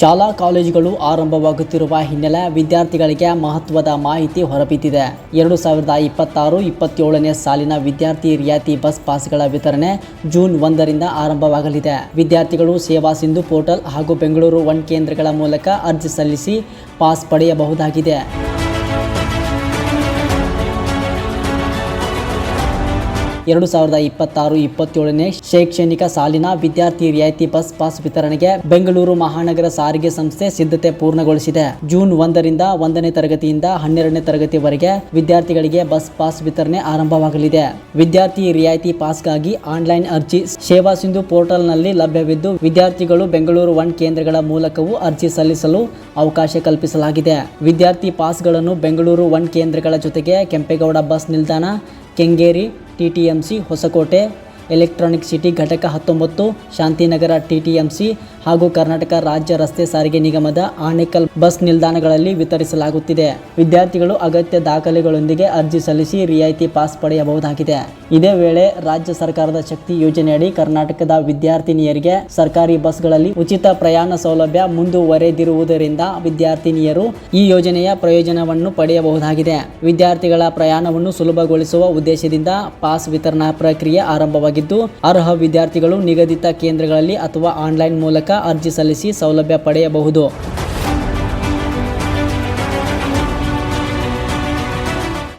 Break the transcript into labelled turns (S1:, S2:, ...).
S1: ಶಾಲಾ ಕಾಲೇಜುಗಳು ಆರಂಭವಾಗುತ್ತಿರುವ ಹಿನ್ನೆಲೆ ವಿದ್ಯಾರ್ಥಿಗಳಿಗೆ ಮಹತ್ವದ ಮಾಹಿತಿ ಹೊರಬಿದ್ದಿದೆ. 2026-27ನೇ ಸಾಲಿನ ವಿದ್ಯಾರ್ಥಿ ರಿಯಾಯಿತಿ ಬಸ್ ಪಾಸ್ಗಳ ವಿತರಣೆ ಜೂನ್ 1ರಿಂದ ಆರಂಭವಾಗಲಿದೆ. ವಿದ್ಯಾರ್ಥಿಗಳು ಸೇವಾ ಸಿಂಧು ಪೋರ್ಟಲ್ ಹಾಗೂ ಬೆಂಗಳೂರು ಒನ್ ಕೇಂದ್ರಗಳ ಮೂಲಕ ಅರ್ಜಿ ಸಲ್ಲಿಸಿ ಪಾಸ್ ಪಡೆಯಬಹುದಾಗಿದೆ. 2026-27ನೇ ಶೈಕ್ಷಣಿಕ ಸಾಲಿನ ವಿದ್ಯಾರ್ಥಿ ರಿಯಾಯಿತಿ ಬಸ್ ಪಾಸ್ ವಿತರಣೆಗೆ ಬೆಂಗಳೂರು ಮಹಾನಗರ ಸಾರಿಗೆ ಸಂಸ್ಥೆ ಸಿದ್ಧತೆ ಪೂರ್ಣಗೊಳಿಸಿದೆ. ಜೂನ್ 1ರಿಂದ 1ನೇ ತರಗತಿಯಿಂದ 12ನೇ ತರಗತಿವರೆಗೆ ವಿದ್ಯಾರ್ಥಿಗಳಿಗೆ ಬಸ್ ಪಾಸ್ ವಿತರಣೆ ಆರಂಭವಾಗಲಿದೆ. ವಿದ್ಯಾರ್ಥಿ ರಿಯಾಯಿತಿ ಪಾಸ್ಗಾಗಿ ಆನ್ಲೈನ್ ಅರ್ಜಿ ಸೇವಾ ಸಿಂಧು ಪೋರ್ಟಲ್ನಲ್ಲಿ ಲಭ್ಯವಿದ್ದು, ವಿದ್ಯಾರ್ಥಿಗಳು ಬೆಂಗಳೂರು ಒನ್ ಕೇಂದ್ರಗಳ ಮೂಲಕವೂ ಅರ್ಜಿ ಸಲ್ಲಿಸಲು ಅವಕಾಶ ಕಲ್ಪಿಸಲಾಗಿದೆ. ವಿದ್ಯಾರ್ಥಿ ಪಾಸ್ಗಳನ್ನು ಬೆಂಗಳೂರು ಒನ್ ಕೇಂದ್ರಗಳ ಜೊತೆಗೆ ಕೆಂಪೇಗೌಡ ಬಸ್ ನಿಲ್ದಾಣ, Kengeri, TTMC, Hosakote, electronic city ಘಟಕ 19, ಶಾಂತಿನಗರ ಟಿಟಿಎಂಸಿ ಹಾಗೂ ಕರ್ನಾಟಕ ರಾಜ್ಯ ರಸ್ತೆ ಸಾರಿಗೆ ನಿಗಮದ ಆನೇಕಲ್ ಬಸ್ ನಿಲ್ದಾಣಗಳಲ್ಲಿ ವಿತರಿಸಲಾಗುತ್ತಿದೆ. ವಿದ್ಯಾರ್ಥಿಗಳು ಅಗತ್ಯ ದಾಖಲೆಗಳೊಂದಿಗೆ ಅರ್ಜಿ ಸಲ್ಲಿಸಿ ರಿಯಾಯಿತಿ ಪಾಸ್ ಪಡೆಯಬಹುದಾಗಿದೆ. ಇದೇ ವೇಳೆ ರಾಜ್ಯ ಸರ್ಕಾರದ ಶಕ್ತಿ ಯೋಜನೆಯಡಿ ಕರ್ನಾಟಕದ ವಿದ್ಯಾರ್ಥಿನಿಯರಿಗೆ ಸರ್ಕಾರಿ ಬಸ್ಗಳಲ್ಲಿ ಉಚಿತ ಪ್ರಯಾಣ ಸೌಲಭ್ಯ ಮುಂದುವರೆದಿರುವುದರಿಂದ ವಿದ್ಯಾರ್ಥಿನಿಯರು ಈ ಯೋಜನೆಯ ಪ್ರಯೋಜನವನ್ನು ಪಡೆಯಬಹುದಾಗಿದೆ. ವಿದ್ಯಾರ್ಥಿಗಳ ಪ್ರಯಾಣವನ್ನು ಸುಲಭಗೊಳಿಸುವ ಉದ್ದೇಶದಿಂದ ಪಾಸ್ ವಿತರಣಾ ಪ್ರಕ್ರಿಯೆ ಆರಂಭವಾಗಿದ್ದು, ಅರ್ಹ ವಿದ್ಯಾರ್ಥಿಗಳು ನಿಗದಿತ ಕೇಂದ್ರಗಳಲ್ಲಿ ಅಥವಾ ಆನ್ಲೈನ್ ಮೂಲಕ ಅರ್ಜಿ ಸಲ್ಲಿಸಿ ಸೌಲಭ್ಯ ಪಡೆಯಬಹುದು.